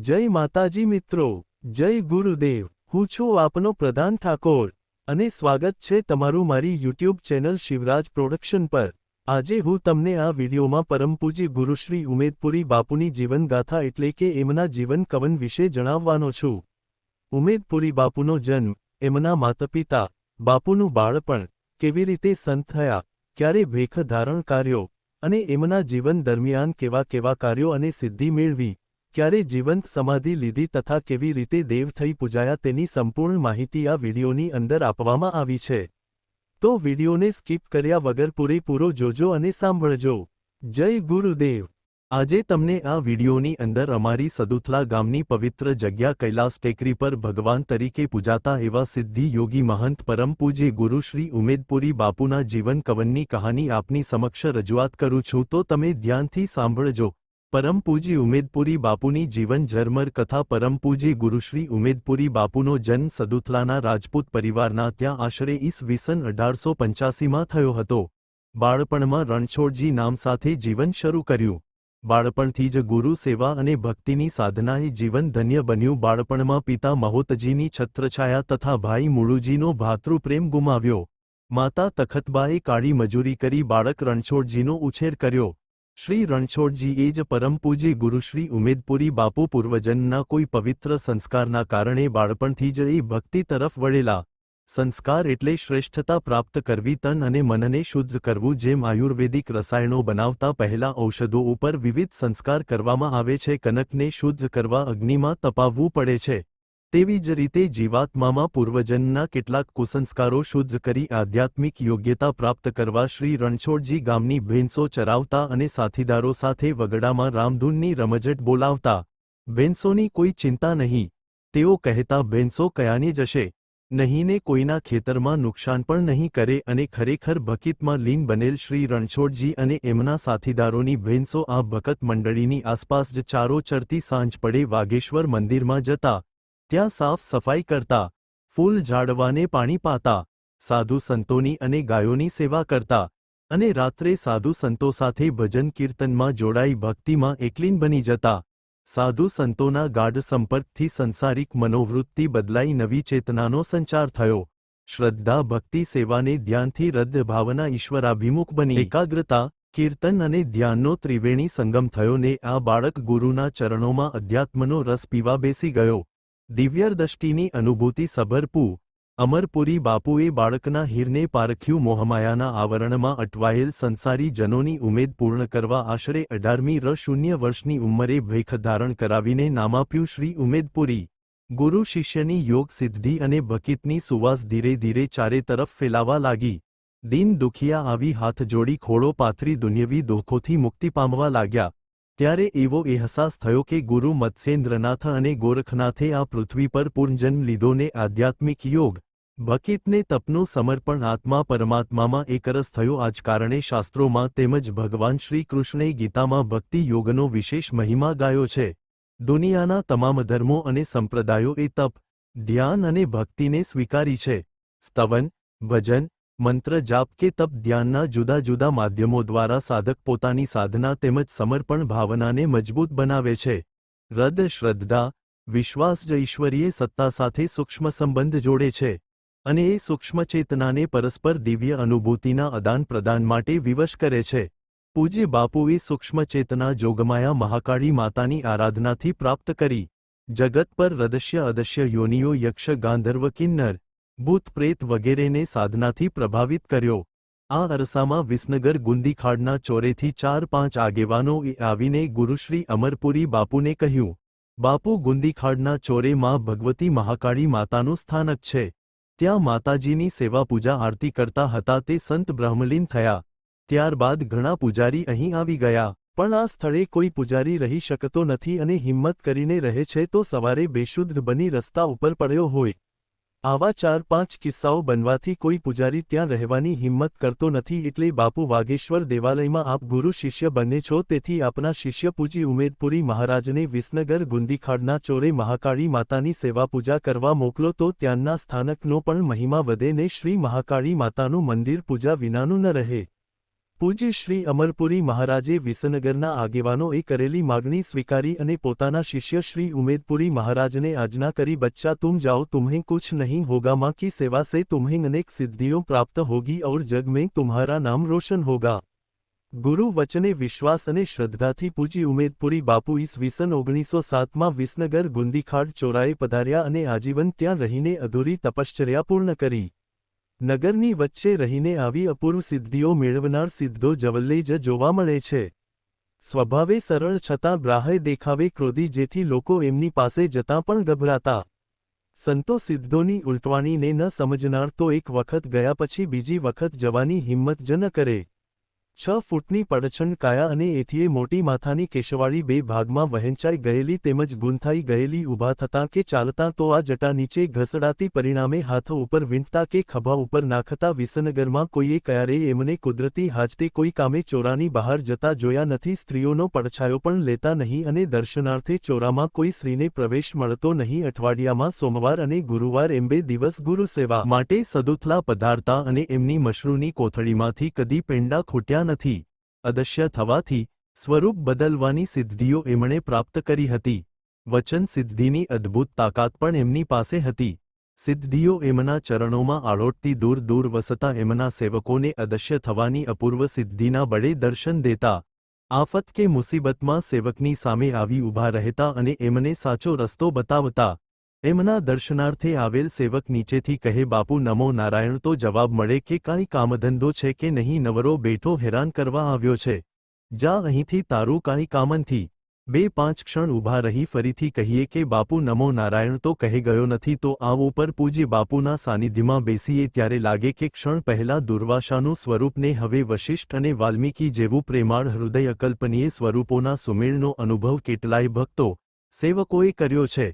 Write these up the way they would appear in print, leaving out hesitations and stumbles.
જય માતાજી મિત્રો, જય ગુરુદેવ। હું છું આપનો પ્રધાન ઠાકોર અને સ્વાગત છે તમારું મારી યુટ્યુબ ચેનલ શિવરાજ પ્રોડક્શન પર। આજે હું તમને આ વિડીયોમાં પરમપૂજ્ય ગુરુશ્રી ઉમેદપુરી બાપુની જીવનગાથા એટલે કે એમના જીવન કવન વિશે જણાવવાનો છું। ઉમેદપુરી બાપુનો જન્મ, એમના માતાપિતા, બાપુનું બાળપણ, કેવી રીતે સંત થયા, ક્યારે ભેખ ધારણ કર્યો અને એમના જીવન દરમિયાન કેવા કેવા કાર્યો અને સિદ્ધિ મેળવી, ક્યારે જીવંત સમાધિ લીધી તથા કેવી રીતે દેવ થઈ પૂજાયા તેની સંપૂર્ણ માહિતી આ વિડીયોની અંદર આપવામાં આવી છે। તો વિડીયોને સ્કીપ કર્યા વગર પૂરેપૂરો જોજો અને સાંભળજો। જય ગુરુદેવ। આજે તમને આ વિડીયોની અંદર અમારી સદુથલા ગામની પવિત્ર જગ્યા કૈલાસ ટેકરી પર ભગવાન તરીકે પૂજાતા એવા સિદ્ધિ યોગી મહંત પરમ પૂજ્ય ગુરુ શ્રી ઉમેદપુરી બાપુના જીવન કવનની કહાની આપની સમક્ષ રજૂઆત કરું છું, તો તમે ધ્યાનથી સાંભળજો। પરમ પૂજ્ય ઉમેદપુરી બાપુની જીવન ઝરમર કથા। પરમ પૂજ્ય ગુરુશ્રી ઉમેદપુરી બાપુનો જન્મ સદુથલાના રાજપૂત પરિવારના ત્યાં આશરે ઈસવીસન 1885માં થયો હતો। બાળપણમાં રણછોડજી નામ સાથે જીવન શરૂ કર્યું। બાળપણથી જ ગુરુ સેવા અને ભક્તિની સાધનાએ જીવન ધન્ય બન્યું। બાળપણમાં પિતા મહોતજીની છત્રછાયા તથા ભાઈ મુળુજીનો ભાતૃપ્રેમ ગુમાવ્યો। માતા તખતબાએ કાળી મજૂરી કરી બાળક રણછોડજીનો ઉછેર કર્યો। શ્રી રણછોડજીએ જ પરમ પૂજ્ય ગુરુશ્રી ઉમેદપુરી બાપુ પૂર્વજન્મના કોઈ પવિત્ર સંસ્કારના કારણે બાળપણથી જ એ ભક્તિ તરફ વળેલા। સંસ્કાર એટલે શ્રેષ્ઠતા પ્રાપ્ત કરવી, તન અને મનને શુદ્ધ કરવું। જેમ આયુર્વેદિક રસાયણો બનાવતા પહેલા ઔષધો ઉપર વિવિધ સંસ્કાર કરવામાં આવે છે, કનકને શુદ્ધ કરવા અગ્નિમાં તપાવવું પડે છે, તેવી જ રીતે જીવાત્મામાં પૂર્વજન્મના કેટલાક કુસંસ્કારો શુદ્ધ કરી આધ્યાત્મિક યોગ્યતા પ્રાપ્ત કરવા શ્રી રણછોડજી ગામની ભેંસો ચરાવતા અને સાથીદારો સાથે વગડામાં રામધૂનની રમઝટ બોલાવતા। ભેંસોની કોઈ ચિંતા નહીં, તેઓ કહેતા ભેંસો કયાની જશે નહીં ને કોઈના ખેતરમાં નુકસાન પણ નહીં કરે, અને ખરેખર ભકિતમાં લીન બનેલ શ્રી રણછોડજી અને એમના સાથીદારોની ભેંસો આ ભકત મંડળીની આસપાસ જ ચારો ચરતી સાંજ પડે વાઘેશ્વર મંદિરમાં જતા, ત્યાં સાફ સફાઈ કરતા, ફૂલ ઝાડવાને પાણી પાતા, સાધુ સંતોની અને ગાયોની સેવા કરતા અને રાત્રે સાધુ સંતો સાથે ભજન કીર્તનમાં જોડાઈ ભક્તિમાં એકલીન બની જતા। સાધુ સંતોના ગાઢ સંપર્કથી સંસારિક મનોવૃત્તિ બદલાઈ નવી ચેતનાનો સંચાર થયો। શ્રદ્ધા, ભક્તિ, સેવાને ધ્યાનથી હૃદય ભાવના ઈશ્વરાભિમુખ બની। એકાગ્રતા, કીર્તન અને ધ્યાનનો ત્રિવેણી સંગમ થયો ને આ બાળક ગુરુના ચરણોમાં અધ્યાત્મનો રસ પીવા બેસી ગયો। દિવ્યદૃષ્ટિની અનુભૂતિ સભરપૂ અમરપુરી બાપુએ બાળકના હીરને પારખ્યું। મોહમાયાના આવરણમાં અટવાયેલ સંસારી જનોની ઉમેદ પૂર્ણ કરવા આશરે 18મી વર્ષની ઉંમરે ભેખ ધારણ કરાવીને નામ આપ્યું શ્રી ઉમેદપુરી। ગુરુ શિષ્યની યોગ સિદ્ધિ અને ભકિતની સુવાસ ધીરે ધીરે ચારે તરફ ફેલાવા લાગી। દીન દુખિયા આવી હાથ જોડી ખોળો પાથરી દુન્યવી દુઃખોથી મુક્તિ પામવા લાગ્યા। ત્યારે એવો અહેસાસ થયો કે ગુરુ મત્સ્યેન્દ્રનાથ અને ગોરખનાથે આ પૃથ્વી પર પૂર્ણજન્મ લીધો ને આધ્યાત્મિક યોગ, ભકિતને તપનું સમર્પણ આત્મા પરમાત્મામાં એકરસ થયો। આ જ કારણે શાસ્ત્રોમાં તેમજ ભગવાન શ્રી કૃષ્ણે ગીતામાં ભક્તિ યોગનો વિશેષ મહિમા ગાયો છે। દુનિયાના તમામ ધર્મો અને સંપ્રદાયો એ તપ, ધ્યાન અને ભક્તિને સ્વીકારી છે। સ્તવન, ભજન, મંત્ર જાપ કે તપ ધ્યાનના જુદા જુદા માધ્યમો દ્વારા સાધક પોતાની સાધના તેમજ સમર્પણ ભાવનાને મજબૂત બનાવે છે। હૃદય શ્રદ્ધા, વિશ્વાસ જ ઈશ્વરીય સત્તા સાથે સૂક્ષ્મ સંબંધ જોડે છે અને એ સૂક્ષ્મ ચેતનાને પરસ્પર દિવ્ય અનુભૂતિના આદાન પ્રદાન માટે વિવશ કરે છે। પૂજ્ય બાપુએ સૂક્ષ્મ ચેતના જોગમાયા મહાકાળી માતાની આરાધનાથી પ્રાપ્ત કરી। જગત પર રદસ્ય અદસ્ય યોનિઓ યક્ષ ગાંધર્વ કિન્નર ભૂત પ્રેત વગેરેને સાધનાથી પ્રભાવિત કર્યો। આ અરસામાં વિસનગર ગુંદીખાડના ચોરેથી 4-5 આગેવાનોએ આવીને ગુરુશ્રી અમરપુરી બાપુને કહ્યું, બાપુ, ગુંદીખાડના ચોરે માં ભગવતી મહાકાળી માતાનું સ્થાનક છે, ત્યાં માતાજીની સેવા પૂજા આરતી કરતા હતા તે સંત બ્રહ્મલીન થયા। ત્યારબાદ ઘણા પૂજારી અહીં આવી ગયા, પણ આ સ્થળે કોઈ પૂજારી રહી શકતો નથી અને હિંમત કરીને રહે છે તો સવારે બેશુદ્ધ બની રસ્તા ઉપર પડ્યો હોય। આવા 4-5 કિસ્સાઓ બનવાથી કોઈ પૂજારી ત્યાં રહેવાની હિંમત કરતો નથી, એટલે બાપુ વાઘેશ્વર દેવાલયમાં આપ ગુરુ શિષ્ય બંને છો, તેથી આપના શિષ્ય પૂજી ઉમેદપુરી મહારાજને વિસનગર ગુંદીખાડના ચોરે મહાકાળી માતાની સેવા પૂજા કરવા મોકલો, તો ત્યાંના સ્થાનકનો પણ મહિમા વધે ને શ્રી મહાકાળી માતાનું મંદિર પૂજા વિનાનું ન રહે। પૂજ્ય શ્રી અમરપુરી મહારાજે વિસનગરના આગેવાનોએ કરેલી માગણી સ્વીકારી અને પોતાના શિષ્ય શ્રી ઉમેદપુરી મહારાજને આજ્ઞા કરી, બચ્ચા तुम जाओ, तुम्हें कुछ नहीं होगा, माँ की सेवा से तुम्हें अनेक सिद्धियों प्राप्त होगी और जग में तुम्हारा नाम रोशन होगा। ગુરુ વચને વિશ્વાસ અને શ્રદ્ધાથી પૂજી ઉમેદપુરી બાપુ ઈસવીસન 1907માં વિસનગર ગુંદીખાડ ચોરાએ પધાર્યા અને આજીવન ત્યાં રહીને અધૂરી તપશ્ચર્યા પૂર્ણ કરી। નગરની વચ્ચે રહીને આવી અપૂર્વ સિદ્ધિઓ મેળવનાર સિદ્ધો જવલ્લે જ જોવા મળે છે। સ્વભાવે સરળ છતાં બ્રાહ્ય દેખાવે ક્રોધી, જેથી લોકો એમની પાસે જતાં પણ ગભરાતા। સંતો સિદ્ધોની ઉલટવાણીને ન સમજનાર તો એક વખત ગયા પછી બીજી વખત જવાની હિંમત જ ન કરે। 6 ફૂટની પડછંડ કાયા અને એથીએ મોટી માથાની કેશવાળી બે ભાગમાં વહેંચાઈ ગયેલી તેમજ ગૂંથાઈ ગયેલી ઊભા થતાં કે ચાલતાં તો આ જટા નીચે ઘસડાતી, પરિણામે હાથ ઉપર વીંટતા કે ખભા ઉપર નાખતા વિસનગરમાં કોઈએ ક્યારેય એમને કુદરતી હાજતે કોઈ કામે ચોરાની બહાર જતા જોયા નથી। સ્ત્રીઓનો પડછાયો પણ લેતા નહીં અને દર્શનાર્થે ચોરામાં કોઈ સ્ત્રીને પ્રવેશ મળતો નહીં। અઠવાડિયામાં સોમવાર અને ગુરુવાર એમ 2 દિવસ ગુરુ સેવા માટે સદુથલા પધારતા અને એમની મશરૂની કોથળીમાંથી કદી પેંડા ખૂટ્યા નથી। અદશ્ય થવાથી સ્વરૂપ બદલવાની સિદ્ધિઓ એમણે પ્રાપ્ત કરી હતી। વચન સિદ્ધિની અદ્ભુત તાકાત પણ એમની પાસે હતી। સિદ્ધિઓ એમના ચરણોમાં આળોટતી દૂર દૂર વસતા એમના સેવકોને અદશ્ય થવાની અપૂર્વ સિદ્ધિના બળે દર્શન દેતા। આફત કે મુસીબતમાં સેવકની સામે આવી ઊભા રહેતા અને એમને સાચો રસ્તો બતાવતા। એમના દર્શનાર્થે આવેલ સેવક નીચેથી કહે, બાપુ નમો નારાયણ, તો જવાબ મળે કે કાંઈ કામધંધો છે કે નહીં, નવરો બેઠો હેરાન કરવા આવ્યો છે, જા અહીંથી, તારું કાંઈ કામ નથી। 2-5 ક્ષણ ઊભા રહી ફરીથી કહીએ કે બાપુ નમો નારાયણ, તો કહે ગયો નથી, તો આવો પર પૂજ્ય બાપુના સાનિધ્યમાં બેસીએ ત્યારે લાગે કે ક્ષણ પહેલાં દુર્વાસાનું સ્વરૂપને હવે વશિષ્ઠ અને વાલ્મીકી જેવું પ્રેમાળ હૃદય અકલ્પનીય સ્વરૂપોના સુમેળનો અનુભવ કેટલાય ભક્તો સેવકોએ કર્યો છે।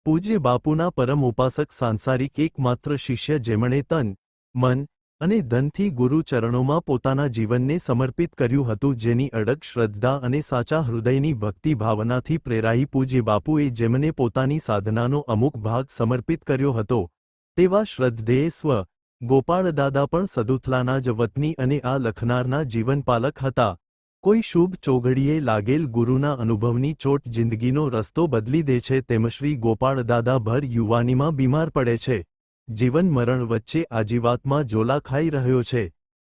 પૂજ્ય બાપુના પરમ ઉપાસક સાંસારિક એકમાત્ર શિષ્ય જેમણે તન, મન અને ધનથી ગુરુ ચરણોમાં પોતાના જીવનને સમર્પિત કર્યું હતું, જેની અડગ શ્રદ્ધા અને સાચા હૃદયની ભક્તિ ભાવનાથી પ્રેરાઈ પૂજ્ય બાપુએ જેમને પોતાની સાધનાનો અમુક ભાગ સમર્પિત કર્યો હતો, તેવા શ્રદ્ધેય સ્વ ગોપાળદાદા પણ સદુથલાના જ વતની અને આ લખનારના જીવનપાલક હતા। કોઈ શુભ ચોઘડીએ લાગેલ ગુરુના અનુભવની ચોટ જિંદગીનો રસ્તો બદલી દે છે, તેમ શ્રી ગોપાળદાદા ભર યુવાનીમાં બીમાર પડે છે। જીવન મરણ વચ્ચે આજીવાતમાં ઝોલા ખાઈ રહ્યો છે।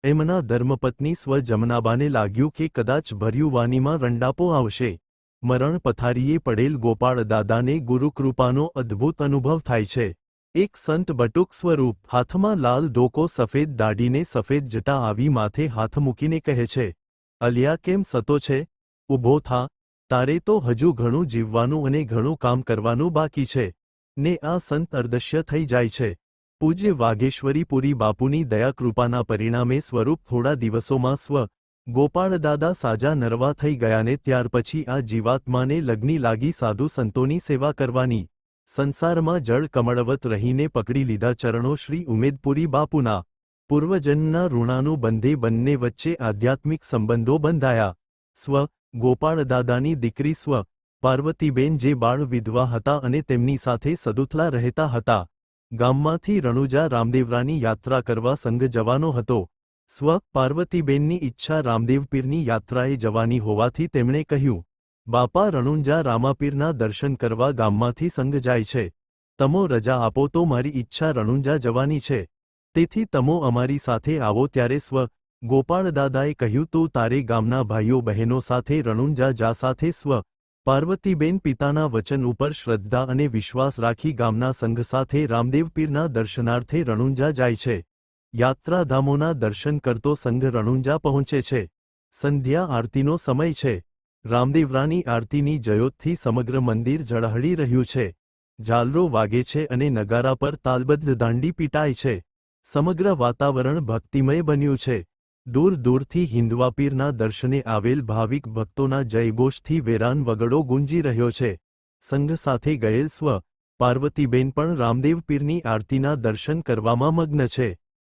એમના ધર્મપત્ની સ્વ જમનાબાને લાગ્યું કે કદાચ ભરયુવાનીમાં રંડાપો આવશે। મરણ પથારીએ પડેલ ગોપાળદાદાને ગુરુકૃપાનો અદ્ભુત અનુભવ થાય છે। એક સંત બટુક સ્વરૂપ, હાથમાં લાલ ધોકો, સફેદ દાઢીને સફેદ જટા આવી માથે હાથ મૂકીને કહે છે, અલિયા કેમ સતો છે? ઊભો થા, તારે તો હજુ ઘણું જીવવાનું અને ઘણું કામ કરવાનું બાકી છે। ને આ સંત અર્દશ્ય થઈ જાય છે। પૂજ્ય વાઘેશ્વરીપુરી બાપુની દયાકૃપાના પરિણામે સ્વરૂપ થોડા દિવસોમાં સ્વ ગોપાળદાદા સાજા નરવા થઈ ગયાને ત્યાર પછી આ જીવાત્માને લગ્ની લાગી સાધુ સંતોની સેવા કરવાની। સંસારમાં જળ કમળવત રહીને પકડી લીધા ચરણો શ્રી ઉમેદપુરી બાપુના। પૂર્વજન્મના ઋણાનું બંધે બંને વચ્ચે આધ્યાત્મિક સંબંધો બંધાયા। સ્વ ગોપાળદાદાની દીકરી સ્વ પાર્વતીબેન જે બાળ વિધવા હતા અને તેમની સાથે સદુથલા રહેતા હતા। ગામમાંથી રણુજા રામદેવરાની યાત્રા કરવા સંઘ જવાનો હતો। સ્વ પાર્વતીબેનની ઈચ્છા રામદેવપીરની યાત્રાએ જવાની હોવાથી તેમણે કહ્યું, બાપા રણુંજા રામાપીરના દર્શન કરવા ગામમાંથી સંઘ જાય છે, તમો રજા આપો તો મારી ઈચ્છા રણુંજા જવાની છે, તેથી તમો અમારી સાથે આવો। ત્યારે સ્વ ગોપાળદાદાએ કહ્યું, તું તારે ગામના ભાઈઓ બહેનો સાથે રણુંજા જા। સાથે સ્વ પાર્વતીબેન પિતાના વચન ઉપર શ્રદ્ધા અને વિશ્વાસ રાખી ગામના સંઘ સાથે રામદેવપીરના દર્શનાર્થે રણુંજા જાય છે। યાત્રાધામોના દર્શન કરતો સંઘ રણુંજા પહોંચે છે। સંધ્યા આરતીનો સમય છે। રામદેવરાની આરતીની જયોતથી સમગ્ર મંદિર ઝળહળી રહ્યું છે। ઝાલરો વાગે છે અને નગારા પર તાલબદ્ધ દાંડી પીટાય છે। સમગ્ર વાતાવરણ ભક્તિમય બન્યું છે। દૂર દૂરથી હિન્દવાપીરના દર્શને આવેલ ભાવિક ભક્તોના જયઘોષથી વેરાન વગડો ગુંજી રહ્યો છે। સંઘ સાથે ગયેલ સ્વ પાર્વતીબેન પણ રામદેવપીરની આરતીના દર્શન કરવામાં મગ્ન છે।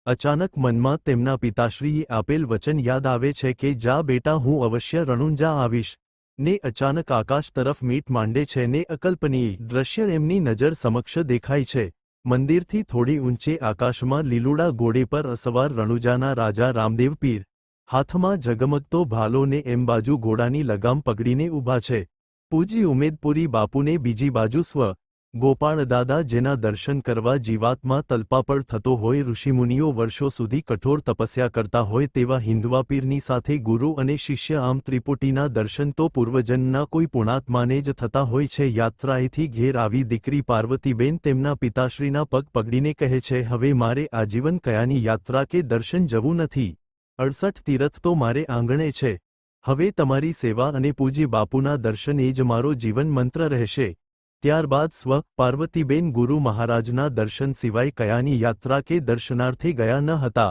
અચાનક મનમાં તેમના પિતાશ્રીએ આપેલ વચન યાદ આવે છે કે જા બેટા, હું અવશ્ય રણુંજા આવીશ। ને અચાનક આકાશ તરફ મીટ માંડે છે ને અકલ્પનીય દ્રશ્ય એમની નજર સમક્ષ દેખાય છે। મંદિરથી થોડી ઊંચે આકાશમાં લીલુડા ઘોડે પર અસવાર રણુજાના રાજા રામદેવપીર હાથમાં ઝગમગતો ભાલો ને એમ બાજુ ઘોડાની લગામ પકડીને ઊભા છે પૂજી ઉમેદપુરી બાપુને બીજી બાજુ સ્વ ગોપાળદાદા જેના દર્શન કરવા જીવાત્મા તલપાપડ થતો હોય ઋષિમુનિઓ વર્ષો સુધી કઠોર તપસ્યા કરતા હોય તેવા હિન્દવા પીરની સાથે ગુરુ અને શિષ્ય આમ ત્રિપુટીના દર્શન તો પૂર્વજન્મના કોઈ પુણાત્માને જ થતા હોય છે યાત્રાએથી ઘેર આવી દીકરી પાર્વતીબેન તેમના પિતાશ્રીના પગ પકડીને કહે છે હવે મારે આજીવન કયાની યાત્રા કે દર્શન જવું નથી 68 તીરથ તો મારે આંગણે છે હવે તમારી સેવા અને પૂજી બાપુના દર્શન એ જ મારો જીવન મંત્ર રહેશે ત્યારબાદ સ્વ પાર્વતીબેન ગુરુ મહારાજના દર્શન સિવાય કયાની યાત્રા કે દર્શનાર્થે ગયા ન હતા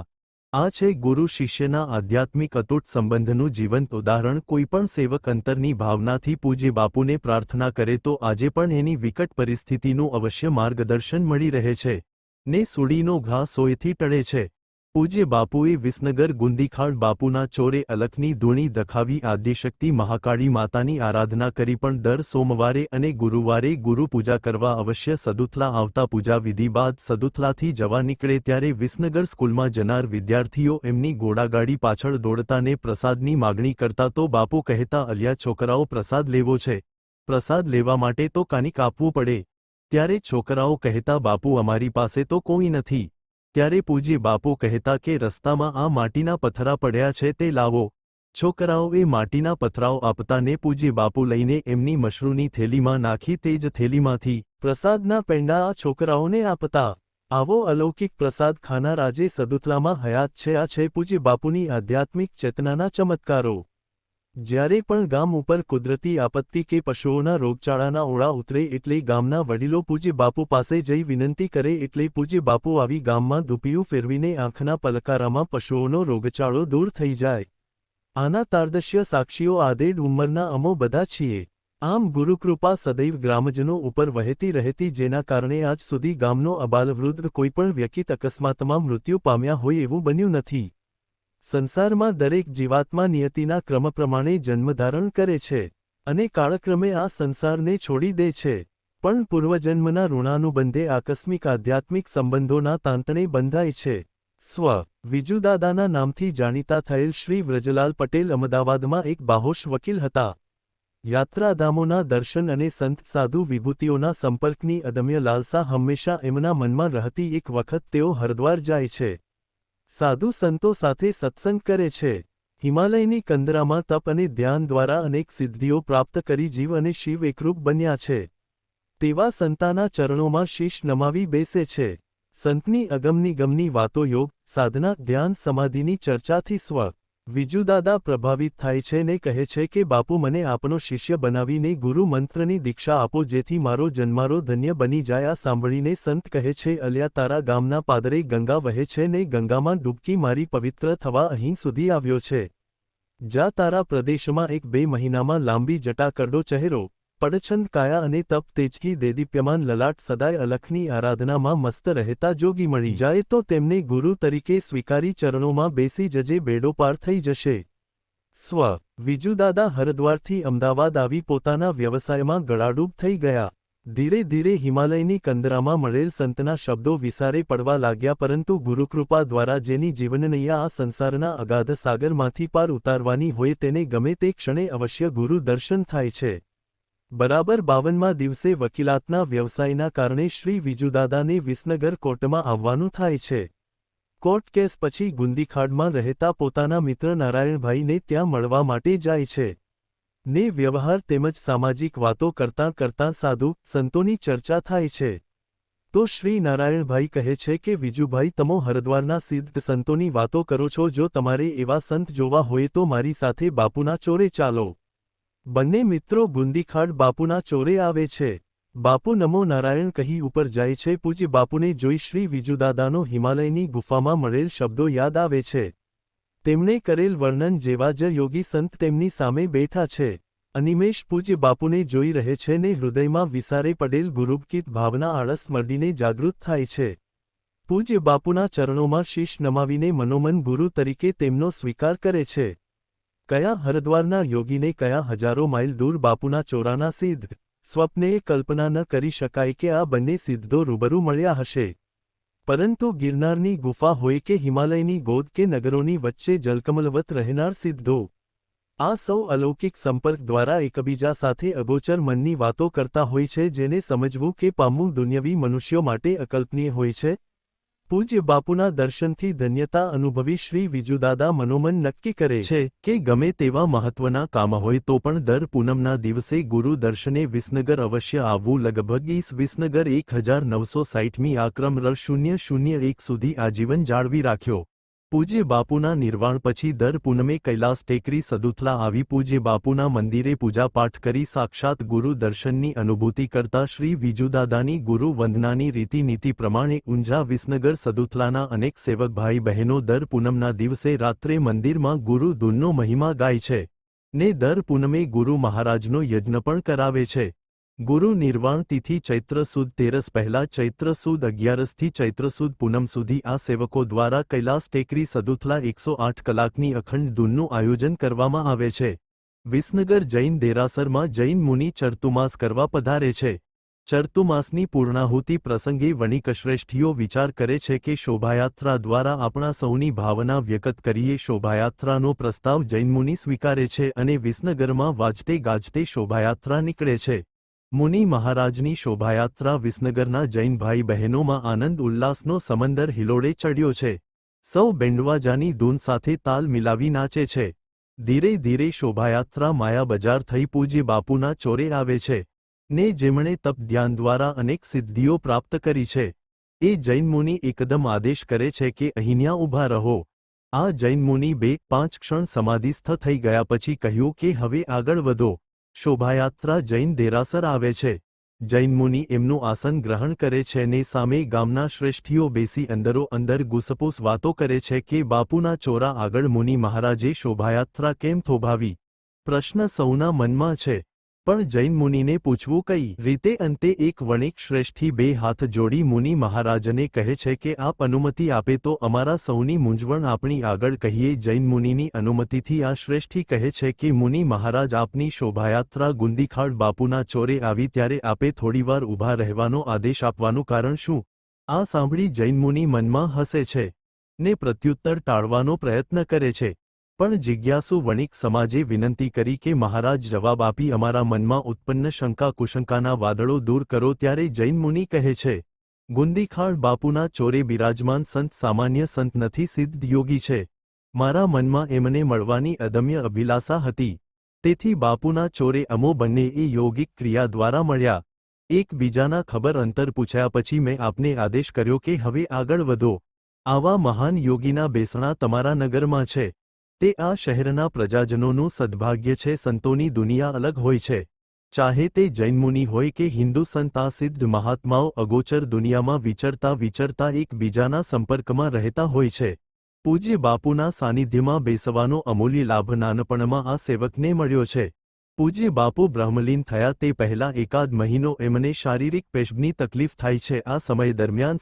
આ છે ગુરુ શિષ્યના આધ્યાત્મિક અતૂટ સંબંધનું જીવંત ઉદાહરણ કોઈપણ સેવક અંતરની ભાવનાથી પૂજ્ય બાપુને પ્રાર્થના કરે તો આજે પણ એની વિકટ પરિસ્થિતિનું અવશ્ય માર્ગદર્શન મળી રહે છે ને સૂડીનો ઘા સોયથી ટળે છે પૂજ્ય બાપુએ વિસનગર ગુંદીખાડ બાપુના ચોરે અલખની ધૂણી દખાવી આદ્યશક્તિ મહાકાળી માતાની આરાધના કરી પણ દર સોમવારે અને ગુરુવારે ગુરુ પૂજા કરવા અવશ્ય સદુથલા આવતા પૂજા વિધિ બાદ સદુથલાથી જવા નીકળે ત્યારે વિસનગર સ્કૂલમાં જનાર વિદ્યાર્થીઓ એમની ઘોડાગાડી પાછળ દોડતાને પ્રસાદની માગણી કરતા તો બાપુ કહેતા અલ્યા છોકરાઓ પ્રસાદ લેવો છે પ્રસાદ લેવા માટે તો કાનિક આપવું પડે ત્યારે છોકરાઓ કહેતા બાપુ અમારી પાસે તો કોઈ નથી ત્યારે પૂજ્ય બાપુ કહેતા કે રસ્તામાં આ માટીના પથ્થરા પડ્યા છે તે લાવો છોકરાઓએ માટીના પથ્થરાઓ આપતા ને પૂજ્ય બાપુ લઈને એમની મશરૂની થેલીમાં નાખી તે જ થેલીમાંથી પ્રસાદના પેંડા આ છોકરાઓને આપતા આવો અલૌકિક પ્રસાદ ખાનાર આજે સદુથલામાં હયાત છે આ છે પૂજ્ય બાપુની આધ્યાત્મિક ચેતનાના ચમત્કારો જ્યારે પણ ગામ ઉપર કુદરતી આપત્તિ કે પશુઓના રોગચાળાના ઓળા ઉતરે એટલે ગામના વડીલો પૂજ્ય બાપુ પાસે જઈ વિનંતી કરે એટલે પૂજ્ય બાપુ આવી ગામમાં દુપિયું ફેરવીને આંખના પલકારામાં પશુઓનો રોગચાળો દૂર થઈ જાય આના તારદશ્ય સાક્ષીઓ આદેડ ઉંમરના અમો બધા છીએ આમ ગુરુકૃપા સદૈવ ગ્રામજનો ઉપર વહેતી રહેતી જેના કારણે આજ સુધી ગામનો અબાલવૃદ્ધ કોઈપણ વ્યક્તિ અકસ્માતમાં મૃત્યુ પામ્યા હોય એવું બન્યું નથી સંસારમાં દરેક જીવાત્મા નિયતિના ક્રમ પ્રમાણે જન્મધારણ કરે છે અને કાળક્રમે આ સંસારને છોડી દે છે પણ પૂર્વજન્મના ઋણાનુબંધે આકસ્મિક આધ્યાત્મિક સંબંધોના તાંતણે બંધાય છે સ્વ વિજુદાદાના નામથી જાણીતા થયેલ શ્રી વ્રજલાલ પટેલ અમદાવાદમાં એક બાહોશ વકીલ હતા યાત્રાધામોના દર્શન અને સંત સાધુ વિભૂતિઓના સંપર્કની અદમ્ય લાલસા હંમેશા એમના મનમાં રહેતી એક વખત તેઓ હરદ્વાર જાય છે સાધુ સંતો સાથે સત્સંગ કરે છે હિમાલયની કંદરામાં તપ અને ધ્યાન દ્વારા અનેક સિદ્ધિઓ પ્રાપ્ત કરી જીવ અને શિવ એકરૂપ બન્યા છે તેવા સંતાના ચરણોમાં શીશ નમાવી બેસે છે સંતની અગમની વાતો યોગ સાધના ધ્યાન સમાધિની ચર્ચાથી સ્વ વિજુદાદા પ્રભાવિત થાય છે ને કહે છે કે બાપુ મને આપનો શિષ્ય બનાવીને ગુરુ મંત્રની દીક્ષા આપો જેથી મારો જન્મારો ધન્ય બની જાય આ સાંભળીને સંત કહે છે અલ્યા તારા ગામના પાદરે ગંગા વહે છે ને ગંગામાં ડૂબકી મારી પવિત્ર થવા અહીં સુધી આવ્યો છે જા તારા પ્રદેશમાં 1-2 મહિનામાં લાંબી જટા કરડો ચહેરો પડછંદ કાયા અને તપ તેજકી દેદીપ્યમાન લલાટ સદાય અલખની આરાધનામાં મસ્ત રહેતા જોગી મળી જાય તો તેમને ગુરુ તરીકે સ્વીકારી ચરણોમાં બેસી જજે બેડો પાર થઈ જશે સ્વ વિજુદાદા હરદ્વારથી અમદાવાદ આવી પોતાના વ્યવસાયમાં ગળાડૂબ થઈ ગયા ધીરે ધીરે હિમાલયની કંદરામાં મળેલ સંતના શબ્દો વિસારે પડવા લાગ્યા પરંતુ ગુરુકૃપા દ્વારા જેની જીવનનૈયા આ સંસારના અગાધ સાગરમાંથી પાર ઉતારવાની હોય તેને ગમે તે ક્ષણે અવશ્ય ગુરુ દર્શન થાય છે બરાબર 52મા દિવસે વકીલાતના વ્યવસાયના કારણે શ્રી વિજુદાદાને વિસનગર કોર્ટમાં આવવાનું થાય છે કોર્ટ કેસ પછી ગુંદીખાડમાં રહેતા પોતાના મિત્ર નારાયણભાઈને ત્યાં મળવા માટે જાય છે ને વ્યવહાર તેમજ સામાજિક વાતો કરતાં સાધુ સંતોની ચર્ચા થાય છે તો શ્રી નારાયણભાઈ કહે છે કે વિજુભાઈ તમો હરદ્વારના સિદ્ધ સંતોની વાતો કરો છો જો તમારે એવા સંત જોવા હોય તો મારી સાથે બાપુના ચોરે ચાલો બંને મિત્રો ગુંદીખાડ બાપુના ચોરે આવે છે બાપુ નમો નારાયણ કહી ઉપર જાય છે પૂજ્ય બાપુને જોઈ શ્રી વિજુદાદાનો હિમાલયની ગુફામાં મળેલ શબ્દો યાદ આવે છે તેમણે કરેલ વર્ણન જેવા જ યોગી સંત તેમની સામે બેઠા છે અનિમેષ પૂજ્ય બાપુને જોઈ રહે છે ને હૃદયમાં વિસારે પડેલ ગુરુકિત ભાવના આળસ મરડીને જાગૃત થાય છે પૂજ્ય બાપુના ચરણોમાં શીશ નમાવીને મનોમન ગુરુ તરીકે તેમનો સ્વીકાર કરે છે કયા હરદ્વારના યોગીને કયા હજારો માઇલ દૂર બાપુના ચોરાના સિદ્ધ સ્વપ્ને કલ્પના ન કરી શકાય કે આ બંને સિદ્ધો રૂબરૂ મળ્યા હશે પરંતુ ગિરનારની ગુફા હોય કે હિમાલયની ગોદ કે નગરોની વચ્ચે જલકમલવત રહેનાર સિદ્ધો, આ સૌ અલૌકિક સંપર્ક દ્વારા એકબીજા સાથે અગોચર મનની વાતો કરતા હોય છે, જેને સમજવું કે પામવું દુન્યવી મનુષ્યો માટે અકલ્પનીય હોય છે. પૂજ્ય બાપુના દર્શનથી ધન્યતા અનુભવી શ્રી વિજુદાદા મનોમન નક્કી કરે છે કે ગમે તેવા મહત્વના કામ હોય તો પણ દર પૂનમના દિવસે ગુરુ દર્શને વિસનગર અવશ્ય આવવું. લગભગ વિસનગર 1960મી આક્રમ R001 સુધી આજીવન જાળવી રાખ્યો. પૂજ્ય બાપુના નિર્વાણ પછી દર પૂનમે કૈલાસ ટેકરી સદુથલા આવી પૂજ્ય બાપુના મંદિરે પૂજાપાઠ કરી સાક્ષાત ગુરુ દર્શનની અનુભૂતિ કરતા શ્રી વિજુદાદાની ગુરુ વંદનાની રીતિનીતિ પ્રમાણે ઊંઝા વિસનગર સદુથલાના અનેક સેવક ભાઈ બહેનો દર પૂનમના દિવસે રાત્રે મંદિરમાં ગુરુ ધૂનનો મહિમા ગાય છે ને દર પૂનમે ગુરુ મહારાજનો યજ્ઞ પણ કરાવે છે. ગુરુ નિર્વાણ તિથિ ચૈત્ર સુદ 13 પહેલા ચૈત્ર સુદ 11થી ચૈત્ર સુદ પૂનમ સુધી આ સેવકો દ્વારા કૈલાસ ટેકરી સદુથલા 108 કલાકની અખંડ ધૂનનું આયોજન કરવામાં આવે છે. વિસનગર જૈન દેરાસરમાં જૈન મુનિ ચર્તુમાસ કરવા પધારે છે. ચર્તુમાસની પૂર્ણાહુતિ પ્રસંગે વણિકશ્રેષ્ઠીઓ વિચાર કરે છે કે શોભાયાત્રા દ્વારા આપણા સૌની ભાવના વ્યક્ત કરીએ. શોભાયાત્રાનો પ્રસ્તાવ જૈન મુનિ સ્વીકારે છે અને વિસનગરમાં વાજતે ગાજતે શોભાયાત્રા નીકળે છે. મુનિ મહારાજની શોભાયાત્રા વિસનગરના જૈન ભાઈ બહેનોમાં આનંદ ઉલ્લાસનો સમંદર હિલોળે ચડ્યો છે. સૌ બેન્ડવાજાની ધૂન સાથે તાલ મિલાવી નાચે છે. ધીરે ધીરે શોભાયાત્રા માયા બજાર થઈ પૂજ્ય બાપુના ચોરે આવે છે ને જેમણે તપ ધ્યાન દ્વારા અનેક સિદ્ધિઓ પ્રાપ્ત કરી છે એ જૈન મુનિ એકદમ આદેશ કરે છે કે અહીંયાં ઊભા રહો. આ જૈન મુનિ 2-5 ક્ષણ સમાધિસ્થ થઈ ગયા પછી કહ્યું કે હવે આગળ વધો. શોભાયાત્રા જૈન દેરાસર આવે છે. જૈન મુનિ એમનું આસન ગ્રહણ કરે છે ને સામે ગામના શ્રેષ્ઠીઓ બેસી અંદરો અંદર ગુસપુસ વાતો કરે છે કે બાપુના ચોરા આગળ મુનિ મહારાજે શોભાયાત્રા કેમ થોભાવી. પ્રશ્ન સૌના મનમાં છે, પણ જૈન મુનિને પૂછવું કઈ રીતે? અંતે એક વણિક શ્રેષ્ઠી 2 હાથ જોડી મુનિ મહારાજને કહે છે કે આપ અનુમતિ આપે તો અમારા સૌની મૂંઝવણ આપણી આગળ કહીએ. જૈન મુનિની અનુમતિથી આ શ્રેષ્ઠી કહે છે કે મુનિ મહારાજ, આપની શોભાયાત્રા ગુંદીખાડ બાપુના ચોરે આવી ત્યારે આપે થોડીવાર ઊભા રહેવાનો આદેશ આપવાનું કારણ શું? આ સાંભળી જૈન મુનિ મનમાં હસે છે ને પ્રત્યુત્તર ટાળવાનો પ્રયત્ન કરે છે. પણ જિજ્ઞાસુ વણિક સમાજે વિનંતી કરી કે મહારાજ જવાબ આપી અમારા મનમાં ઉત્પન્ન શંકા કુશંકાના વાદળો દૂર કરો. ત્યારે જૈન મુનિ કહે છે, ગુંદીખાડ બાપુના ચોરે બિરાજમાન સંત સામાન્ય સંત નથી, સિદ્ધ યોગી છે. મારા મનમાં એમને મળવાની અદમ્ય અભિલાષા હતી, તેથી બાપુના ચોરે અમો બંને એ યોગિક ક્રિયા દ્વારા મળ્યા. એકબીજાના ખબર અંતર પૂછ્યા પછી મેં આપને આદેશ કર્યો કે હવે આગળ વધો. આવા મહાન યોગીના બેસણા તમારા નગરમાં છે. તે આ શહેરના પ્રજાજનોનું સદભાગ્ય છે. સંતોની દુનિયા અલગ હોય છે, ચાહે તે જૈન મુનિ હોય કે હિન્દુ સંત. આ સિદ્ધ મહાત્માઓ અગોચર દુનિયામાં વિચરતા વિચરતા એકબીજાના સંપર્કમાં રહેતા હોય છે. પૂજ્ય બાપુના સાનિધ્યમાં બેસવાનો અમૂલ્ય લાભ નાનપણમાં આ સેવકને મળ્યો છે. પૂજ્ય બાપુ બ્રહ્મલીન થયા તે પહેલા એકાદ મહિનો એમને શારીરિક પેશબની તકલીફ થાય છે. આ સમય દરમિયાન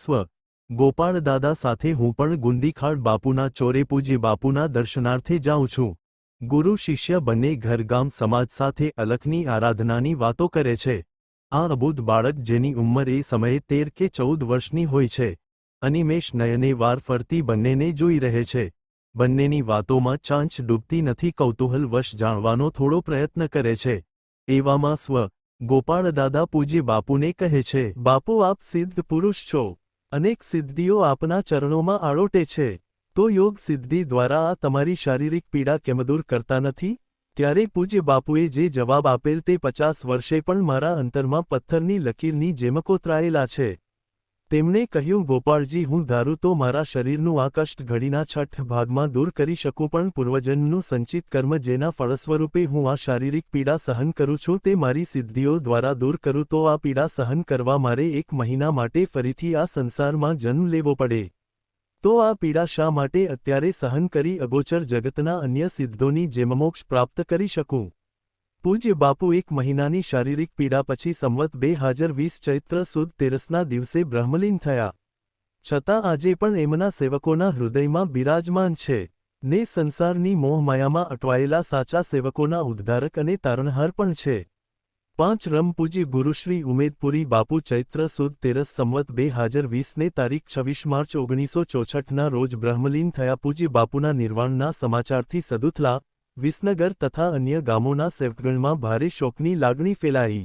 ગોપાળદાદા સાથે હું પણ ગુંદીખાડ બાપુના ચોરે પૂજ્ય બાપુના દર્શનાર્થે જાઉં છું. ગુરુ શિષ્ય બંને ઘરગામ સમાજ સાથે અલખની આરાધનાની વાતો કરે છે. આ અબુધ બાળક જેની ઉંમર એ સમયે 13 કે 14 વર્ષની હોય છે, અનિમેષ નયને વાર ફરતી બંનેને જોઈ રહે છે. બંનેની વાતોમાં ચાંચ ડૂબતી નથી. કૌતૂહલવશ જાણવાનો થોડો પ્રયત્ન કરે છે. એવામાં ગોપાળદાદા પૂજ્ય બાપુને કહે છે, બાપુ, આપ સિદ્ધ પુરુષ છો. અનેક સિદ્ધિઓ આપના ચરણોમાં આળોટે છે. તો યોગ સિદ્ધિ દ્વારા આ તમારી શારીરિક પીડા કેમ દૂર કરતા નથી? ત્યારે પૂજ્ય બાપુએ જે જવાબ આપેલ તે 50 વર્ષે પણ મારા અંતરમાં પથ્થરની લકીરની જેમ કોતરાયેલા છે. તેમણે કહ્યું, ગોપાળજી, હું ધારું તો મારા શરીરનું આ કષ્ટ ઘડીના 6 ભાગમાં દૂર કરી શકું, પણ પૂર્વજન્મનું સંચિત કર્મ જેના ફળસ્વરૂપે હું આ શારીરિક પીડા સહન કરું છું તે મારી સિદ્ધિઓ દ્વારા દૂર કરું તો આ પીડા સહન કરવા મારે 1 મહિના માટે ફરીથી આ સંસારમાં જન્મ લેવો પડે. તો આ પીડા શા માટે અત્યારે સહન કરી અગોચર જગતના અન્ય સિદ્ધોની જેમ મોક્ષ પ્રાપ્ત કરી શકું? પૂજ્ય બાપુ 1 મહિનાની શારીરિક પીડા પછી સંવત 2020 ચૈત્ર સુદ 13ના દિવસે બ્રહ્મલીન થયા. છતાં આજે પણ એમના સેવકોના હૃદયમાં બિરાજમાન છે ને સંસારની મોહમાયામાં અટવાયેલા સાચા સેવકોના ઉદ્ધારક અને તારણહાર પણ છે. 5 રમ પૂજ્ય ગુરુશ્રી ઉમેદપુરી બાપુ ચૈત્ર સુદ તેરસ સંવત 2020 તારીખ 26 માર્ચ 1964 રોજ બ્રહ્મલીન થયા પૂજ્ય બાપુના નિર્વાણના સમાચારથી સદુથલા, વિસનગર તથા અન્ય ગામોના સેવકગણમાં ભારે શોકની લાગણી ફેલાઈ.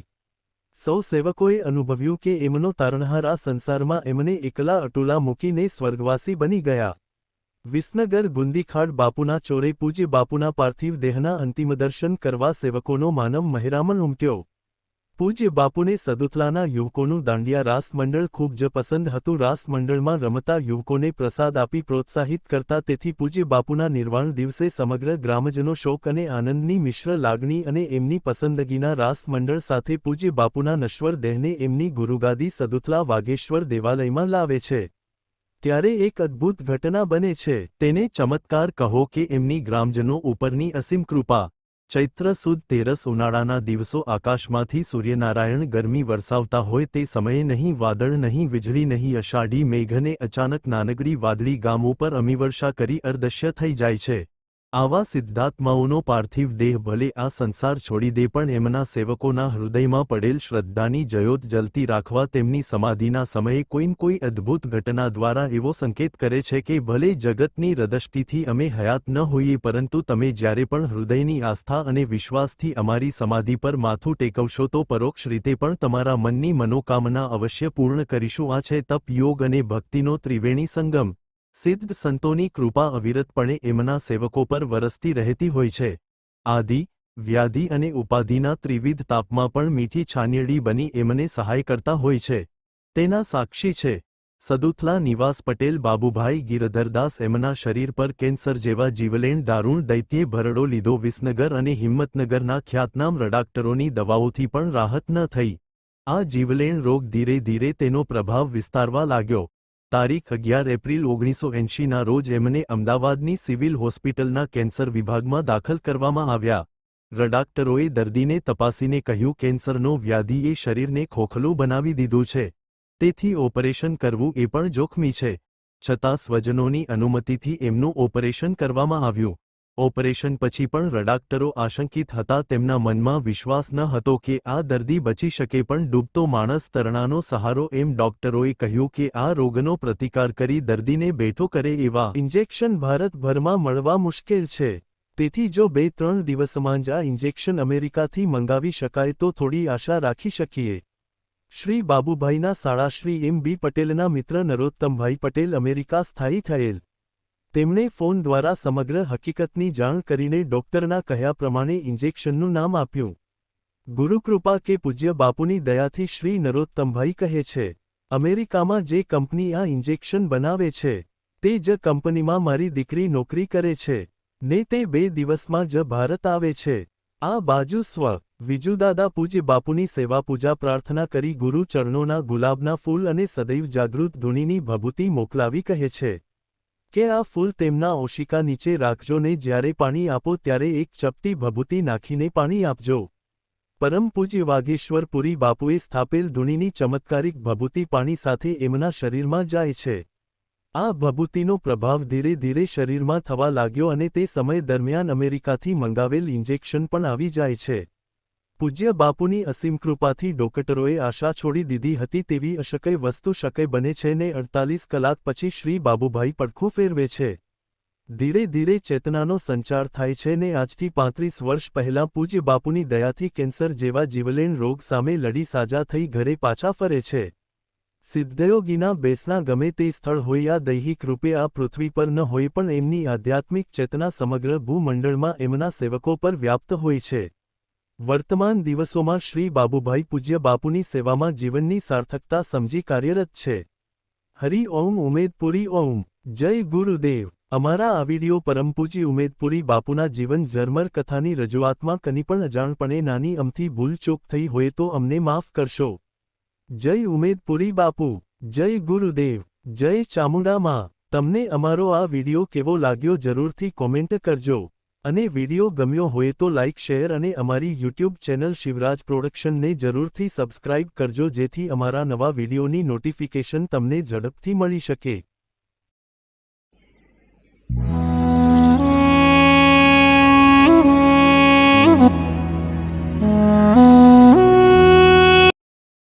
સૌ સેવકોએ અનુભવ્યું કે એમનો તારણહાર આ સંસારમાં એમને એકલા અટુલા મૂકીને સ્વર્ગવાસી બની ગયા. વિસનગર ગુંદીખાડ બાપુના ચોરે પૂજ્ય બાપુના પાર્થિવ દેહના અંતિમ દર્શન કરવા સેવકોનો માનવ મહેરામણ ઉમટ્યો. પૂજ્ય બાપુને સદુથલાના યુવકોનું દાંડિયા રાસ મંડળ ખૂબ જ પસંદ હતું. રાસ મંડળમાં રમતા યુવકોને પ્રસાદ આપી પ્રોત્સાહિત કરતા. તેથી પૂજ્ય બાપુના નિર્વાણ દિવસે સમગ્ર ગ્રામજનો શોક અને આનંદની મિશ્ર લાગણી અને એમની પસંદગીના રાસ મંડળ સાથે પૂજ્ય બાપુના નશ્વર દેહને એમની ગુરુગાદી સદુથલા વાઘેશ્વર દેવાલયમાં લાવે છે. ત્યારે એક અદ્ભુત ઘટના બને છે. તેને ચમત્કાર કહો કે એમની ગ્રામજનો ઉપરની અસીમ કૃપા. ચૈત્ર સુદ તેરસ ઉનાળાના દિવસો આકાશમાંથી સૂર્યનારાયણ ગરમી વરસાવતા હોય તે સમયે નહીં વાદળ નહીં વીજળી નહીં અષાઢી મેઘને અચાનક નાનકડી વાદળી ગામ ઉપર અમીવર્ષા કરી અદૃશ્ય થઈ જાય છે. આવા સિદ્ધાત્માઓનો પાર્થિવ દેહ ભલે આ સંસાર છોડી દે પણ એમના સેવકોના હૃદયમાં પડેલ શ્રદ્ધાની જ્યોત જલતી રાખવા તેમની સમાધિના સમયે કોઈ અદ્ભુત ઘટના દ્વારા એવો સંકેત કરે છે કે ભલે જગતની રદષ્ટિથી અમે હયાત ન હોઈએ પરંતુ તમે જ્યારે પણ હૃદયની આસ્થા અને વિશ્વાસથી અમારી સમાધિ પર માથું ટેકવશો તો પરોક્ષ રીતે પણ તમારા મનની મનોકામના અવશ્ય પૂર્ણ કરીશું. આ છે તપ, યોગ અને ભક્તિનો ત્રિવેણી સંગમ. સિદ્ધ સંતોની કૃપા અવિરતપણે એમના સેવકો પર વરસતી રહેતી હોય છે. આદિ, વ્યાધિ અને ઉપાધિના ત્રિવિધ તાપમાં પણ મીઠી છાનિયડી બની એમને સહાય કરતા હોય છે. તેના સાક્ષી છે સદુથલા નિવાસ પટેલ બાબુભાઈ ગિરધરદાસ. એમના શરીર પર કેન્સર જેવા જીવલેણ દારૂણ દૈત્યે ભરડો લીધો. વિસનગર અને હિંમતનગરના ખ્યાતનામ રડાક્ટરોની દવાઓથી પણ રાહત ન થઈ. આ જીવલેણ રોગ ધીરે ધીરે તેનો પ્રભાવ વિસ્તારવા લાગ્યો. તારીખ 11 એપ્રિલ 1980ના રોજ એમને અમદાવાદની સિવિલ હોસ્પિટલના કેન્સર વિભાગમાં દાખલ કરવામાં આવ્યા. રડાક્ટરોએ દર્દીને તપાસીને કહ્યું કેન્સરનો વ્યાધિએ શરીરને ખોખલું બનાવી દીધું છે. તેથી ઓપરેશન કરવું એ પણ જોખમી છે. છતાં સ્વજનોની અનુમતિથી એમનું ઓપરેશન કરવામાં આવ્યું. ઓપરેશન પછી પણ રડાક્ટરો આશંકિત હતા. તેમના મનમાં વિશ્વાસ ન હતો કે આ દર્દી બચી શકે પણ ડૂબતો માણસ તરણાનો સહારો. એમ ડોક્ટરોએ કહ્યું કે આ રોગનો પ્રતિકાર કરી દર્દીને બેઠો કરે એવા ઇન્જેક્શન ભારતભરમાં મળવા મુશ્કેલ છે. તેથી જો 2-3 દિવસમાં જ આ ઇન્જેક્શન અમેરિકાથી મંગાવી શકાય તો થોડી આશા રાખી શકીએ. શ્રી બાબુભાઈના શાળા શ્રી M.B. પટેલના મિત્ર નરોત્તમભાઈ પટેલ અમેરિકા સ્થાયી થયેલ. તેમણે ફોન દ્વારા સમગ્ર હકીકતની જાણ કરીને ડોક્ટરના કહ્યા પ્રમાણે ઇન્જેક્શનનું નામ આપ્યું. ગુરુકૃપા કે પૂજ્ય બાપુની દયાથી શ્રી નરોત્તમભાઈ કહે છે, અમેરિકામાં જે કંપની આ ઇન્જેક્શન બનાવે છે તે જ કંપનીમાં મારી દીકરી નોકરી કરે છે ને તે 2 દિવસમાં જ ભારત આવે છે. આ બાજુ વિજુદાદા પૂજ્ય બાપુની સેવા પૂજા પ્રાર્થના કરી ગુરુ ચરણોના ગુલાબના ફૂલ અને સદૈવ જાગૃત ધૂણીની ભભૂતિ મોકલાવી કહે છે કે આ ફૂલ તેમના ઓશિકા નીચે રાખજો ને જ્યારે પાણી આપો ત્યારે એક ચપટી ભભૂતિ નાખીને પાણી આપજો. પરમ પૂજ્ય વાઘેશ્વર પુરી બાપુએ સ્થાપેલ ધૂણીની ચમત્કારિક ભભૂતિ પાણી સાથે એમના શરીરમાં જાય છે. આ ભભૂતિનો પ્રભાવ ધીરે ધીરે શરીરમાં થવા લાગ્યો અને તે સમય દરમિયાન અમેરિકાથી મંગાવેલ ઇન્જેક્શન પણ આવી જાય છે. પૂજ્ય બાપુની અસીમ કૃપાથી ડોક્ટરોએ આશા છોડી દીધી હતી તેવી અશક્ય વસ્તુ શક્ય બને છે ને 48 કલાક પછી શ્રી બાબુભાઈ પડખું ફેરવે છે. ધીરે ધીરે ચેતનાનો સંચાર થાય છે ને આજથી 35 વર્ષ પહેલાં પૂજ્ય બાપુની દયાથી કેન્સર જેવા જીવલેણ રોગ સામે લડી સાજા થઈ ઘરે પાછા ફરે છે. સિદ્ધયોગીના બેસના ગમે તે સ્થળ હોય યા દૈહિક રૂપે આ પૃથ્વી પર ન હોય પણ એમની આધ્યાત્મિક ચેતના સમગ્ર ભૂમંડળમાં એમના સેવકો પર વ્યાપ્ત હોય છે. વર્તમાન દિવસોમાં શ્રી બાબુભાઈ પૂજ્ય બાપુની સેવામાં જીવનની સાર્થકતા સમજી કાર્યરત છે. હરિ ઓમ ઉમેદપુરી ઓમ. જય ગુરુદેવ. અમારા આ વિડિયો પરમ પૂજ્ય ઉમેદપુરી બાપુના જીવન ઝરમર કથાની રજૂઆતમાં કની પણ અજાણપણે નાની અમથી ભૂલચૂક થઈ હોય તો અમને માફ કરશો. જય ઉમેદપુરી બાપુ. જય ગુરુદેવ. જય ચામુંડા માં. તમને અમારો આ વિડિયો કેવો લાગ્યો જરૂરથી કોમેન્ટ કરજો. અને વિડિયો ગમ્યો હોય તો લાઇક શેર અને અમારી યુટ્યુબ ચેનલ શિવરાજ પ્રોડક્શનને જરૂરથી સબસ્ક્રાઇબ કરજો જેથી અમારા નવા વિડિયોની નોટિફિકેશન તમને ઝડપથી મળી શકે.